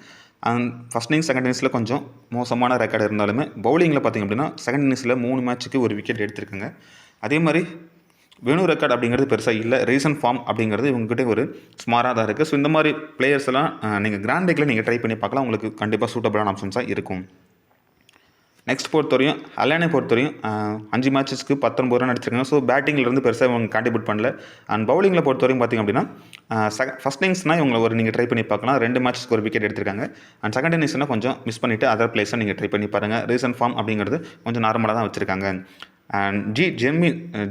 அண்ட் ஃபஸ்ட் இன்னிங்ஸ் செகண்ட் இன்னிங்ஸில் கொஞ்சம் மோசமான ரெக்கார்டு இருந்தாலுமே பவுலிங்கில் பார்த்திங்க அப்படின்னா செகண்ட் இன்னிங்ஸில் 3 மேட்ச்சுக்கு ஒரு விக்கெட் எடுத்திருக்காங்க. அதே மாதிரி வெனு ரெக்கார்டு அப்படிங்கிறது பெருசாக இல்லை, ரீசன் ஃபார்ம் அப்படிங்கிறது இவங்ககிட்ட ஒரு ஸ்மாராக தான் இருக்குது. ஸோ இந்த மாதிரி பிளேயர்ஸ் எல்லாம் நீங்கள் கிராண்ட் லீக்கில் நீங்கள் ட்ரை பண்ணி பார்க்கலாம், உங்களுக்கு கண்டிப்பாக சூட்டபிளான ஆப்ஷன்ஸாக இருக்கும். நெக்ஸ்ட் பொறுத்தவரையும் அலானை பொறுத்தவரையும் 5 மேட்சஸ்க்கு 19 ரன் அடிச்சிருக்காங்க. ஸோ பேட்டிங்லேருந்து பெருசாக இவங்க கான்ட்ரிபியூட் பண்ணல. அண்ட் பவுலிங்கில் பொறுத்தவரையும் பார்த்திங்க அப்படின்னா ஃபஸ்ட் இன்னிங்ஸ்னால் இவங்களை ஒரு நீங்கள் ட்ரை பண்ணி பார்க்கலாம், 2 மேட்ச்க்கு ஒரு விக்கெட் எடுத்திருக்காங்க. அண்ட் செகண்ட் இன்னிங்ஸ்னால் கொஞ்சம் மிஸ் பண்ணிவிட்டு அதர் பிளேஸை நீங்கள் ட்ரை பண்ணி பாருங்கள். ரீசன் ஃபார்ம் அப்படிங்கிறது கொஞ்சம் நார்மலாக தான் வச்சுருக்காங்க. அண்ட்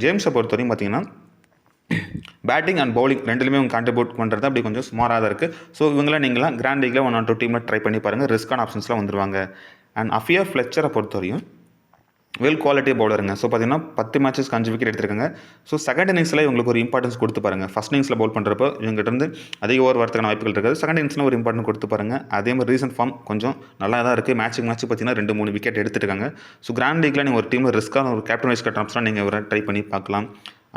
ஜேம்ஸை பொறுத்தவரையும் பார்த்திங்கன்னா பேட்டிங் அண்ட் பவுலிங் ரெண்டுலேயுமே அவங்க கான்ட்ரிபியூட் பண்ணுறது அப்படி கொஞ்சம் ஸ்மாராக தான் இருக்குது. ஸோ இவங்களாம் நீங்களாம் கிராண்ட் லீக்கில் 1 or 2 டீமில் ட்ரை பண்ணி பாருங்கள், ரிஸ்கான ஆப்ஷன்ஸ்லாம் வந்துடுவாங்க. அண்ட் அஃபியா ஃப்ளெச்சரை பொறுத்தவரையும் வெல் குவாலிட்டி பவுலருங்க. ஸோ பார்த்தீங்கன்னா 10 மேட்சஸ்க்கு 5 விக்கெட் எடுத்திருக்காங்க. ஸோ செகண்ட் இன்னிங்ஸில் இவங்களுக்கு ஒரு இம்பார்ட்டன்ஸ் கொடுத்து பாருங்கள். ஃபஸ்ட் இன்னிங்ஸில் பவுல் பண்ணுறப்போ இவங்ககிட்ட அதிக ஓவர் வரதுக்கான வாய்ப்புகள் இருக்குது. செகண்ட் இன்னிங்ஸில் ஒரு இம்பார்ட்டன்ஸ் கொடுத்து பாருங்கள். அதே மாதிரி ரீசன்ட் ஃபார்ம் கொஞ்சம் நல்லா தான் இருக்குது. மேட்ச் பார்த்தீங்கன்னா 2-3 விக்கெட் எடுத்துருக்காங்க. ஸோ கிராண்ட் லீக்கில் நீங்கள் ஒரு டீமில் ரிஸ்க்கான ஒரு கேப்டன் வைஸ் கேப்டன்ஸ்லாம் நீங்கள் ஒரு ட்ரை பண்ணி பார்க்கலாம்.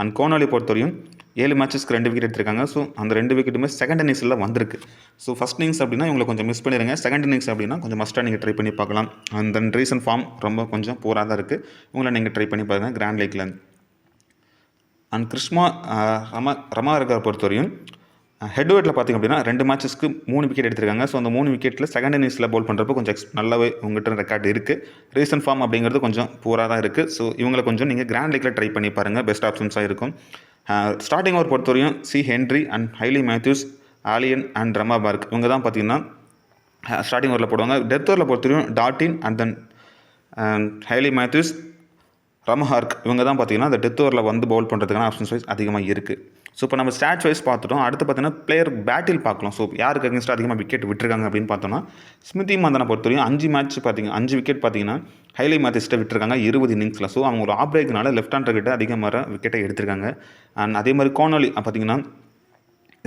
அண்ட் கோனாலி பொறுத்தவரையும் 7 மேட்சஸ்க்கு 2 விக்கெட் எடுத்திருக்காங்க. ஸோ அந்த 2 விக்கெட்டுமே செகண்ட் இன்னிங்ஸில் வந்திருக்கு. ஸோ ஃபஸ்ட் இன்னிங்ஸ் அப்படின்னா இவங்களை கொஞ்சம் மிஸ் பண்ணிடுங்க. செகண்ட் இன்னிங்ஸ் அப்படின்னா கொஞ்சம் மஸ்ட்டாக நீங்கள் ட்ரை பண்ணி பார்க்கலாம். அண்ட் தென் ரீசன் ஃபார்ம் ரொம்ப கொஞ்சம் பூராக தான் இருக்குது. இவங்களை நீங்கள் ட்ரை பண்ணி பாருங்கள் கிராண்ட் லீக்கில். அண்ட் கிருஷ்மா ரமா இருக்கிற பொறுத்தவரையும் ஹெட் வெயிட்டில் பார்த்திங்க அப்படின்னா 2 மேட்சஸ்க்கு 3 விக்கெட் எடுத்திருக்காங்க. ஸோ அந்த 3 விக்கெட்டில் செகண்ட் இன்னிங்ஸில் பவுல் பண்ணுறப்போ கொஞ்சம் நல்லாவே உங்கள்கிட்ட ரெக்கார்டு இருக்குது. ரீசன் ஃபார்ம் அப்படிங்கிறது கொஞ்சம் பூராக தான் இருக்குது. ஸோ இவங்களை கொஞ்சம் நீங்கள் கிராண்ட் லீக்கில் ட்ரை பண்ணி பாருங்கள், பெஸ்ட் ஆப்ஷன்ஸாக இருக்கும். ஸ்டார்டிங் ஓவர் பொறுத்தவரையும் Henry and Hayley Matthews, Alleyne and Ramharack இவங்க தான் பார்த்திங்கன்னா ஸ்டார்டிங் ஓவரில் போடுவாங்க. டெத் ஓவரில் பொறுத்தவரையும் Dottin and then Hayley Matthews, Ramharack இவங்க தான் பார்த்திங்கன்னா அந்த டெத் ஓவரில் வந்து பவுல் பண்ணுறதுக்கான ஆப்ஷன்ஸ் வைஸ் அதிகமாக இருக்குது. ஸோ இப்போ நம்ம ஸ்டாட்ச் வைஸ் பார்த்துட்டோம். அடுத்து பார்த்தீங்கன்னா பிளேயர் பேட்டில் பார்க்கலாம். ஸோ யாருக்கு அகேன்ஸ்டாக அதிகமாக விக்கெட் விட்டுருக்காங்க அப்படின்னு பார்த்தோம்னா ஸ்மிருதி மந்தனை பொறுத்தவரையும் 5 மேட்ச் பார்த்தீங்கன்னா 5 விக்கெட் பார்த்தீங்கன்னா ஹைலி மேத்யூஸ்ட்டை விட்டுருக்காங்க 20 இன்னிங்ஸில். ஸோ அவங்க ஒரு ஆஃப் பிரேக்னால லெஃப்ட் ஹேண்டர் கிட்ட அதிகமாக விக்கெட்டை எடுத்திருக்காங்க. அண்ட் அதே மாதிரி கோனோலி பார்த்தீங்கன்னா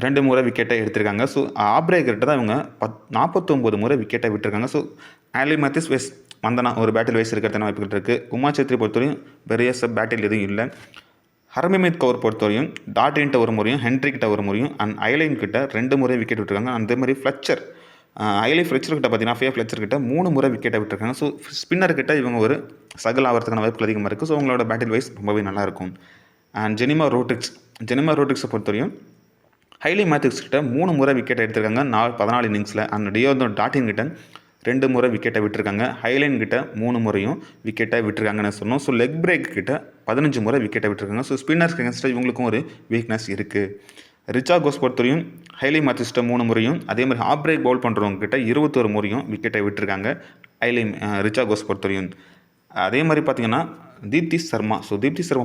2 முறை விக்கெட்டை எடுத்திருக்காங்க. ஸோ ஆஃப் பிரேக் கிட்ட தான் இவங்க 49 முறை விக்கெட்டை விட்டுருக்காங்க. ஸோ ஹைலி மேத்யூஸ் வெஸ் மந்தனா ஒரு பேட்டில் வைஸ் இருக்கிறது வாய்ப்புகள் இருக்குது. உமா சேத்ரி பொறுத்தவரையும் பெரிய பேட்டில் எதுவும் இல்லை. ஹர்மன்ப்ரீத் கவுர் பொறுத்தவரையும் டாட்டின்கிட்ட ஒரு முறையும் ஹென்ட்ரிக்கிட்ட ஒரு முறையும் அண்ட் ஐலைன் கிட்ட 2 முறை விக்கெட் விட்டுருக்காங்க. அதே மாதிரி ஃப்ளெச்சர் ஃப்ளெச்சர் கிட்ட பார்த்தீங்கன்னா ஃப்ளெச்சர் கிட்ட 3 முறை விக்கெட்டை விட்டுருக்காங்க. ஸோ ஸ்பின்னர் கிட்ட இவங்க ஒரு சகல் ஆகிறதுக்கான வாய்ப்புகள் அதிகமாக இருக்குது. ஸோ அவங்களோட பேட்டில் வைஸ் ரொம்பவே நல்லாயிருக்கும். அண்ட் ஜெனிமா ரோட்ரிக்ஸை பொறுத்தவரையும் ஹைலி மேத்யூஸ் கிட்ட 3 முறை விக்கெட்டை எடுத்திருக்காங்க 14 இன்னிங்ஸில். அண்ட் டியோந்தோ டாட்டின் கிட்ட 2 முறை விக்கெட்டை விட்டுருக்காங்க. ஹைலைன் கிட்ட 3 முறையும் விக்கெட்டை விட்டுருக்காங்கன்னு சொன்னோம். ஸோ லெக் பிரேக் கிட்ட 15 முறை விக்கெட்டை விட்டுருக்காங்க. ஸோ ஸ்பின்னர்ஸ் அகேன்ஸ்டாக இவங்களுக்கும் ஒரு வீக்னஸ் இருக்குது. ரிச்சா கோஸ் பொறுத்தவரையும் ஹைலி மேத்யூஸ்ட்ட 3 முறையும் அதே மாதிரி ஆஃப் பிரேக் பவுல் பண்ணுறவங்க கிட்ட 21 முறையும் விக்கெட்டை விட்டுருக்காங்க ரிச்சா கோஸ் பொறுத்தவரையும். அதே மாதிரி பார்த்தீங்கன்னா தீப்தி சர்மா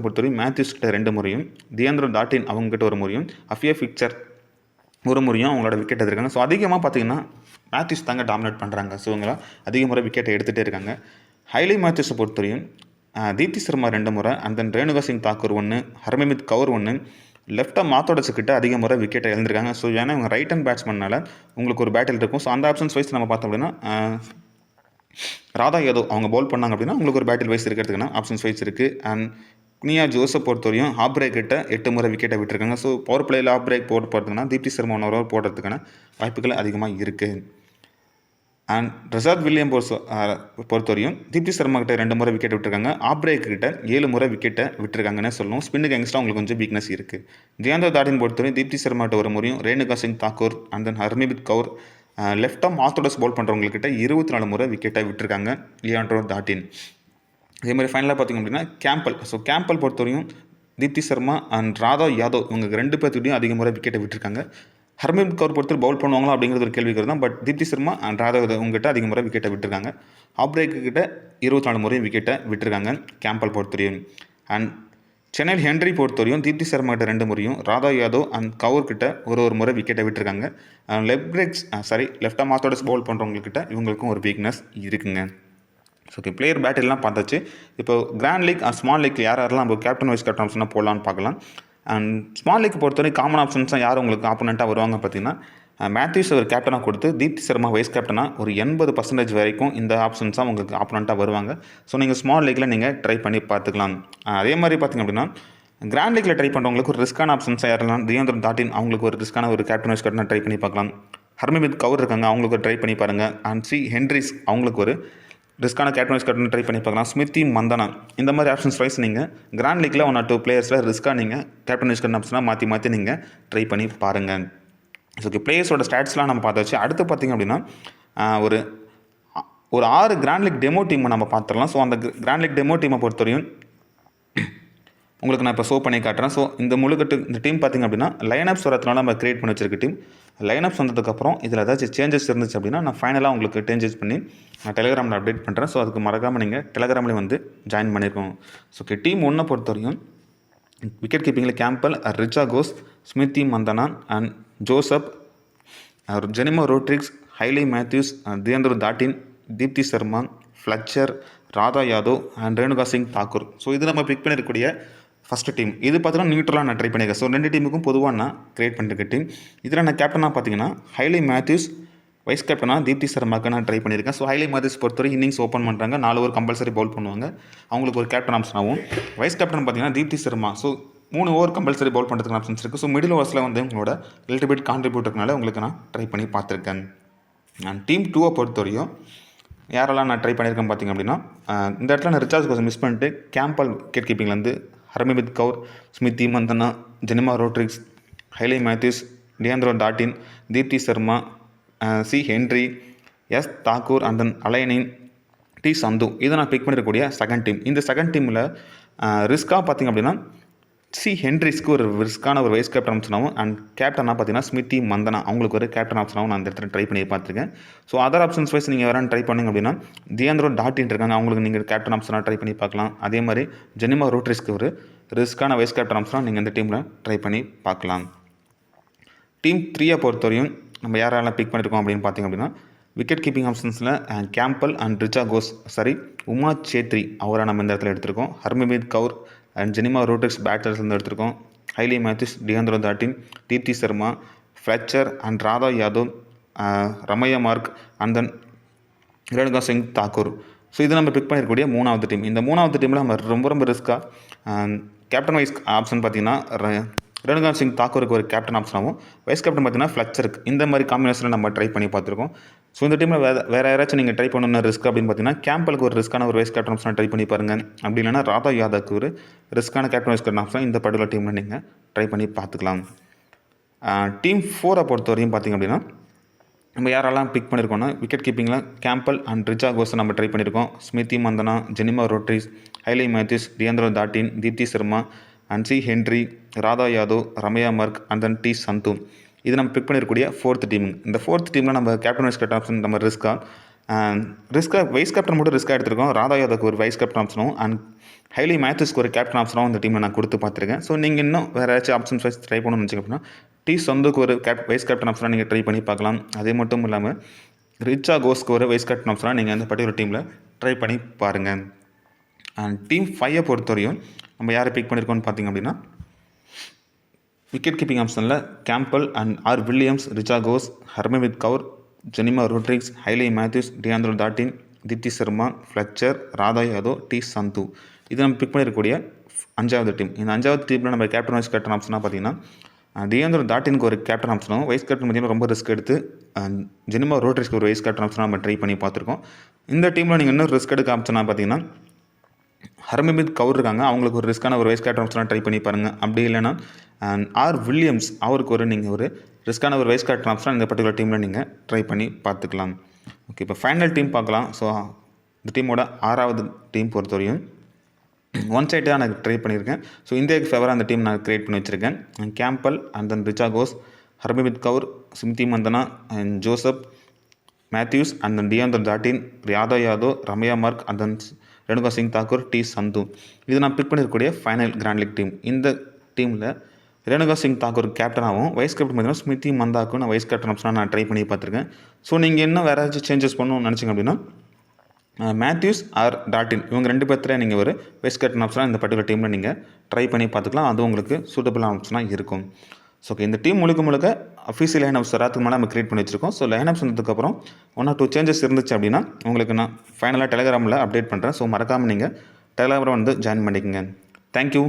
பொறுத்தவரையும் மேத்யூஸ் கிட்ட 2 முறையும் தியேந்திர டாட்டின் அவங்ககிட்ட 1 முறையும் அஃபியா ஃபிக்சர் 1 முறையும் அவங்களோட விக்கெட் எடுத்திருக்காங்க. ஸோ அதிகமாக பார்த்தீங்கன்னா மேத்யூஸ் தாங்க டாமினேட் பண்ணுறாங்க. ஸோ இவங்க அதிக முறை விக்கெட்டை எடுத்துகிட்டே இருக்காங்க. ஹைலி மேத்யூஸை பொறுத்தவரையும் தீப்தி சர்மா 2 முறை and then Renuka Singh Thakur 1, Harmanpreet Kaur 1, left arm ஆர்த்தோடாக்ஸ்கிட்ட அதிக முறை விக்கெட்டை எழுந்திருக்காங்க. ஸோ ஏன்னா இவங்க ரைட் ஹேண்ட் பேட்ஸ்மேனால உங்களுக்கு ஒரு பேட்டில் இருக்கும். ஸோ அந்த ஆப்ஷன்ஸ் வைஸ் நம்ம பார்த்தோம் அப்படின்னா ராதா யாதவ் அவங்க பவுல் பண்ணாங்க அப்படின்னா உங்களுக்கு ஒரு பேட்டில் வைஸ் இருக்கிறதுக்கான ஆப்ஷன்ஸ் வைஸ் இருக்குது. அண்ட் நியா ஜோசப் பொறுத்தவரையும் ஆஃப் பிரேக் கிட்ட 8 முறை விக்கெட்டை விட்டுருக்காங்க. ஸோ பவர் பிளேயில் ஆஃப் பிரேக் போடுறதுக்குன்னா தீப்தி சர்மா 1 ஓவர் போடுறதுக்கான வாய்ப்புகள் அதிகமாக இருக்குது. அண்ட் ரசாத் வில்லியம் பொறுத்தவரையும் தீப்தி சர்மா கிட்ட 2 முறை விக்கெட் விட்டுருக்காங்க. ஆஃப் பிரேக் கிட்ட 7 முறை விக்கெட்டை விட்டுருக்காங்கன்னு சொல்லணும். ஸ்பின்னுக்கு எங்கஸ்டாக உங்களுக்கு கொஞ்சம் வீக்னஸ் இருக்குது. தியேந்திர டாட்டின் பொறுத்தவரையும் தீப்தி சர்மா கிட்ட 1 முறையும் Renuka Singh Thakur and then Harmanpreet Kaur left arm orthodox bowl பண்ணுறவங்கக்கிட்ட 24 முறை விக்கெட்டை விட்டுருக்காங்க லியாண்ட்ரோ டாட்டின். அதே மாதிரி ஃபைனலாக பார்த்திங்க அப்படின்னா கேம்பல் பொறுத்தவரையும் தீப்தி சர்மா அண்ட் ராதா யாதவ் இவங்க 2 பேர்த்துக்கிட்டையும் அதிக முறை விக்கெட்டை விட்டுருக்காங்க. ஹர்மன்ப்ரீத் கவுர் பொறுத்தவரை பவுல் பண்ணுவாங்களா அப்படிங்கிறது ஒரு கேள்விக்கு தான். பட் தீப்தி சர்மா அண்ட் ராதா உங்ககிட்ட அதிக முறை விக்கெட்டை விட்டுருக்காங்க. ஆஃப் பிரேக்கு கிட்ட 24 முறையும் விக்கெட்டை விட்டுருக்காங்க கேம்பல் பொறுத்தவரையும். அண்ட் சென்னை ஹென்ரி பொறுத்தவரையும் தீப்தி சர்மா கிட்ட 2 முறையும் ராதா யாதவ் அண்ட் கவுர் கிட்ட ஒரு முறை விக்கெட்டை விட்டுருக்காங்க. லெஃப்ட் ஆம் ஆர்த்தோடாக்ஸ் பவுல் பண்ணுறவங்கக்கிட்ட இவங்களுக்கும் ஒரு வீக்னஸ் இருக்குங்க. ஓகே, பிளேயர் பேட்டில்லாம் பார்த்தாச்சு. இப்போ கிராண்ட் லீக் ஸ்மால் லீக் யாரெல்லாம் நம்ம கேப்டன் வைஸ் கேப்டன் ஆப்ஷனாக போடலான்னு பார்க்கலாம். அண்ட் ஸ்மால் லீக் பொறுத்தவரை காமன் ஆப்ஷன்ஸாக யார் உங்களுக்கு ஆப்போனண்ட்டாக வருவாங்க பார்த்தீங்கன்னா மேத்யூஸ் ஒரு கேப்டனாக கொடுத்து தீப்தி சர்மா வைஸ் கேப்டனாக ஒரு 80% வரைக்கும் இந்த ஆப்ஷன்ஸாக உங்களுக்கு ஆப்போனண்ட்டாக வருவாங்க. ஸோ நீங்கள் ஸ்மால் லீக்கில் நீங்கள் ட்ரை பண்ணி பார்த்துக்கலாம். அதே மாதிரி பார்த்திங்க அப்படின்னா கிராண்ட் லீக்கில் ட்ரை பண்ணுறவங்களுக்கு ஒரு ரிஸ்க்கான ஆப்ஷன்ஸாக யாரெல்லாம் தியேந்திர டாட்டின் அவங்களுக்கு ஒரு ரிஸ்க்கான ஒரு கேப்டன் வைஸ் கேப்டனாக ட்ரை பண்ணி பார்க்கலாம். ஹர்மன்ப்ரீத் கவுர் இருக்காங்க, அவங்களுக்கு ஒரு ட்ரை பண்ணி பாருங்கள். அண்ட் ஹென்ரிஸ் அவங்களுக்கு ஒரு ரிஸ்க்கான கேப்டன் வைஸ் கேப்டன் ட்ரை பண்ணி பார்க்கலாம். ஸ்மிருதி மந்தனா இந்த மாதிரி ஆப்ஷன்ஸ் வைஸ் நீங்கள் கிராண்ட் லீக்கில் 1 or 2 பிளேயர்ஸில் ரிஸ்க்காக நீங்கள் கேப்டன் வைஸ் கேப்டன் ஆப்ஷனாக மாற்றி நீங்கள் ட்ரை பண்ணி பாருங்கள். ஓகே, பிளேயர்ஸோட ஸ்டாட்ஸ்லாம் நம்ம பார்த்தாச்சு. அடுத்து பார்த்திங்க அப்படின்னா ஒரு 6 கிராண்ட் லீக் டெமோ டீமை நம்ம பார்த்துடலாம். ஸோ அந்த கிராண்ட் லீக் டெமோ டீமை பொறுத்தவரையும் உங்களுக்கு நான் இப்போ ஷோ பண்ணி காட்டுறேன். ஸோ இந்த டீம் பார்த்திங்க அப்படின்னா லைனப்ஸ் வரதுனால நம்ம க்ரியேட் பண்ணி வச்சிருக்க டீம். லைனப்ஸ் வந்ததுக்கப்புறம் இதில் ஏதாச்சும் சேஞ்சஸ் இருந்துச்சு அப்படின்னா நான் ஃபைனலாக உங்களுக்கு சேஞ்சஸ் பண்ணி நான் டெலிகிராமில் அப்டேட் பண்ணுறேன். ஸோ அதுக்கு மறக்காமல் நீங்கள் டெலிகிராமில் வந்து ஜாயின் பண்ணியிருக்கோம். ஸோ டீம் 1 பொறுத்தவரையும் விக்கெட் கீப்பிங்கில் Campbelle, Richa Ghosh, Smriti Mandhana and Joseph, Jemimah Rodrigues, Hayley Matthews, Deandra Dottin, Deepti Sharma, Fletcher, Radha Yadav and Renuka Singh Thakur. So இது நம்ம பிக் பண்ணியிருக்கக்கூடிய ஃபஸ்ட்டு டீம். இது பார்த்தீங்கன்னா நியூட்ரலாக நான் ட்ரை பண்ணியிருக்கேன். ஸோ 2 டீமுக்கும் பொதுவாக நான் க்ரியேட் பண்ணியிருக்க டீம். இதில் நான் கேப்டனாக பார்த்தீங்கன்னா ஹைலி மேத்யூஸ், வைஸ் கேப்டனாக தீப்தி சர்மாக்கு நான் ட்ரை பண்ணியிருக்கேன். ஸோ ஹைலி மேத்யூஸ் பொறுத்தவரை இன்னிங்ஸ் ஓப்பன் பண்ணுறாங்க, 4 ஓவர் கம்பல்சரி பவுல் பண்ணுவாங்க, அவங்களுக்கு ஒரு கேப்டன் ஆப்ஷனாகவும். வைஸ் கேப்டன் பார்த்தீங்கன்னா Deepti Sharma, so 3 over compulsory bowl பண்ணுறதுக்கு ஆப்ஷன்ஸ் இருக்குது. ஸோ மிடில் ஓவர்ஸில் வந்து உங்களோட லிட்டில் பிட் கான்ட்ரிபியூட்டர்னால உங்களுக்கு நான் ட்ரை பண்ணி பார்த்துருக்கேன். நான் டீம் 2 பொறுத்தவரையும் யாரெல்லாம் நான் ட்ரை பண்ணியிருக்கேன் பார்த்திங்க அப்படின்னா இந்த இடத்துல நான் ரிச்சார்ஜ் கோசம் மிஸ் பண்ணிட்டு கேம்பல் விக்கெட் கீப்பிங்லேருந்து Harmanpreet Kaur, Smriti Mandhana, Jemimah Rodrigues, Hayley Matthews, Deandra Dottin, Deepti Sharma, Henry, Thakur and then அலைனின், சந்து இதை நான் பிக் பண்ணிருக்கக்கூடிய செகண்ட் டீம். இந்த செகண்ட் டீமில் ரிஸ்க்காக பார்த்திங்க அப்படின்னா ஹென்ரிஸ்க்கு ஒரு ரிஸ்க்கான ஒரு வைஸ் கேப்டன் ஆப்ஷனாகவும் அண்ட் கேப்டனாக பார்த்தீங்கன்னா ஸ்மிருதி மந்தனா அவங்களுக்கு ஒரு கேப்டன் ஆப்ஷனாகவும் நான் அந்த இடத்துல ட்ரை பண்ணி பார்த்துருக்கேன். ஸோ அதர் ஆப்ஷன்ஸ் வைஸ் நீங்கள் வேறு ட்ரை பண்ணிங்க அப்படின்னா தியேந்திரோ டாட்டின் இருக்காங்க, அவங்களுக்கு நீங்கள் கேப்டன் ஆப்ஷனாக ட்ரை பண்ணி பார்க்கலாம். அதே மாதிரி ஜெனிமா ரோட்ரிஸ்க்கு ஒரு ரிஸ்க்கான வைஸ் கேப்டன் ஆப்ஷனாக நீங்கள் இந்த டீமில் ட்ரை பண்ணி பார்க்கலாம். டீம் 3 பொறுத்தவரையும் நம்ம யாரெல்லாம் பிக் பண்ணியிருக்கோம் அப்படின்னு பார்த்திங்க அப்படின்னா விக்கெட் கீப்பிங் ஆப்ஷன்ஸில் கேம்பல் அண்ட் ரிச்சா கோஸ் உமா சேத்ரி அவரை நம்ம இந்த இடத்துல எடுத்திருக்கோம். ஹர்மன்ப்ரீத் கவுர் அண்ட் ஜெனிமா ரோட்ரிக்ஸ் பேட்டர்ஸ்லேருந்து எடுத்திருக்கோம். Hayley Matthews, Deandra Dottin, Deepti Sharma, Fletcher and Radha Yadav, Ramharack and then Renuka Singh Thakur. So இது நம்ம பிக் பண்ணியிருக்கக்கூடிய 3வது டீம். இந்த 3வது டீமில் நம்ம ரொம்ப ரிஸ்க்காக கேப்டன் வைஸ் ஆப்ஷன் பார்த்திங்கன்னா ரேணுகா சிங் தாக்கூருக்கு ஒரு கேப்டன் ஆப்ஷனாகவும் வைஸ் கேப்டன் பார்த்தீங்கன்னா ஃப்ளெச்சருக்கு இந்த மாதிரி காம்பினேஷனில் நம்ம ட்ரை பண்ணி பார்த்துருக்கோம். ஸோ இந்த டீமில் வேறு யாராச்சும் நீங்கள் ட்ரை பண்ணணும்னு ரிஸ்க் அப்படின்னு பார்த்தீங்கன்னா கேம்பலுக்கு ஒரு ரிஸ்க்கான ஒரு வைஸ் கேப்டன் ஆப்ஷனாக ட்ரை பண்ணி பாருங்கள். அப்படி இல்லைனா ராதா யாதவுக்கு ஒரு ரிஸ்க்கான கேப்டன் வைஸ் கேப்டன் ஆப்ஷன் இந்த பர்டிகுலர் டீமில் நீங்கள் ட்ரை பண்ணி பார்த்துக்கலாம். டீம் 4 பொறுத்தவரையும் பார்த்திங்க அப்படின்னா நம்ம யாரெல்லாம் பிக் பண்ணியிருக்கோம்னா விக்கெட் கீப்பிங்கில் கேம்பல் அண்ட் ரிச்சா கோஸை நம்ம ட்ரை பண்ணியிருக்கோம். Smriti Mandhana, Jemimah Rodrigues, Hayley Matthews, Deandra Dottin, Deepti Sharma and Henry, Radha Yadav, Ramharack and then T Sadhu. இது நம்ம பிக் பண்ணியிருக்கக்கூடிய 4th டீம். இந்த 4th டீமில் நம்ம கேப்டன் வைஸ் கேப்டன் ஆப்ஷன் நம்ம ரிஸ்க்காக வைஸ் கேப்டன் மட்டும் ரிஸ்க்காக எடுத்திருக்கோம். ராதா யாதவுக்கு ஒரு வைஸ் கேப்டன் ஆப்ஷனும் அண்ட் ஹைலி மேத்யூஸ்க்கு ஒரு கேப்டன் ஆப்ஷனும் இந்த டீமில் நான் கொடுத்து பார்த்துருக்கேன். ஸோ நீங்கள் இன்னும் வேறு ஏதாச்சும் ஆப்ஷன்ஸ் வைஸ் ட்ரை பண்ணணும்னு வச்சுக்க அப்படின்னா டி சந்துக்கு ஒரு வைஸ் கேப்டன் ஆப்ஷனாக நீங்கள் ட்ரை பண்ணி பார்க்கலாம். அதே மட்டும் இல்லாமல் ரிச்சா கோஸ்க்கு ஒரு வைஸ் கேப்டன் ஆப்ஷனாக நீங்கள் அந்த பர்டிகுலர் டீமில் ட்ரை பண்ணி பாருங்கள். அண்ட் டீம் 5 பொறுத்தவரையும் நம்ம யாரை பிக் பண்ணியிருக்கோம்னு பார்த்திங்க அப்படின்னா விக்கெட் கீப்பிங் ஆப்ஷனில் Campbelle and R Williams, Richa Ghosh, Harmanpreet Kaur, Jemimah Rodrigues, Hayley Matthews, Deandra Dottin, Deepti Sharma, Fletcher, Radha Yadav, T Sadhu. இது நம்ம பிக் பண்ணியிருக்கக்கூடிய 5வது டீம். இந்த 5வது டீமில் நம்ம கேப்டன் வைஸ் கேப்டன் ஆப்ஷனாக பார்த்தீங்கன்னா டியாந்திரோ தாட்டினுக்கு ஒரு கேப்டன் ஆப்ஷனும் வைஸ் கேப்டன் பார்த்தீங்கன்னா ரொம்ப ரிஸ்க் எடுத்து ஜெனிமா ரோட்ரிக்ஸ்க்கு ஒரு வைஸ் கேப்டன் ஆப்ஷனாக நம்ம ட்ரை பண்ணி பார்த்துருக்கோம். இந்த டீமில் நீங்கள் இன்னும் ரிஸ்க் எடுக்க ஆப்ஷனாக பார்த்தீங்கன்னா ஹர்மன்ப்ரீத் கவுர் இருக்காங்க, அவங்களுக்கு ஒரு ரிஸ்க்கான ஒரு வைஸ் கேப்டன் ஆப்ஷனாக ட்ரை பண்ணி பாருங்கள். அப்படி இல்லைனா ஆர் வில்லியம்ஸ் அவருக்கு நீங்கள் ஒரு ரிஸ்க்கான ஒரு வைஸ் கேப்டன் ஆப்ஷனாக இந்த பர்டிகுலர் டீமில் நீங்கள் ட்ரை பண்ணி பார்த்துக்கலாம். ஓகே, இப்போ ஃபைனல் டீம் பார்க்கலாம். ஸோ இந்த டீமோட 6வது டீம் பொறுத்தவரையும் ஒன் சைடு தான் நான் ட்ரை பண்ணியிருக்கேன். ஸோ இந்தியாவுக்கு ஃபேவராக அந்த டீம் நான் க்ரியேட் பண்ணி வச்சுருக்கேன். Campbelle and then Richa Ghosh, Harmanpreet Kaur, Smriti Mandhana and Joseph Matthews and then Deandra Dottin, Radha Yadav, Ramharack and then Renuka Singh Thakur, T Sadhu. இது நான் பிக் பண்ணியிருக்கக்கூடிய ஃபைனல் கிராண்ட் லீக் டீம். இந்த டீமில் ரேணுகா சிங் தாக்கூர் கேப்டனாகவும் வைஸ் கேப்டன் பார்த்தீங்கன்னா ஸ்மிருதி மந்தாக்கும் நான் வைஸ் கேப்டன் ஆப்ஷனாக நான் ட்ரை பண்ணி பார்த்துருக்கேன். ஸோ நீங்கள் என்ன வேறு ஏதாச்சும் சேஞ்சஸ் பண்ணணும்னு நினச்சிங்க அப்படின்னா மேத்யூஸ் ஆர் டாட்டின் இவங்க 2 பேர்த்தில் நீங்கள் ஒரு வைஸ் கேப்டன் ஆப்ஷனாக இந்த பர்டிகுலர் டீமில் நீங்கள் ட்ரை பண்ணி பார்த்துக்கலாம். அது உங்களுக்கு சூட்டபிளான ஆப்ஷனாக இருக்கும். ஸோ ஓகே, இந்த டீம் முழுக்க அஃபீஷியல் லைனப்ஸ் வராதுக்கு மேலே நம்ம க்ரியேட் பண்ணி வச்சுருக்கோம். ஸோ லைனப்ஸ் வந்ததுக்கப்புறம் 1 or 2 சேஞ்சஸ் இருந்துச்சு அப்படின்னா உங்களுக்கு நான் ஃபைனலாக டெலிகிராமில் அப்டேட் பண்ணுறேன். ஸோ மறக்காமல் நீங்கள் டெலிகிராமில் வந்து ஜாயின் பண்ணிக்கோங்க. தேங்க்யூ.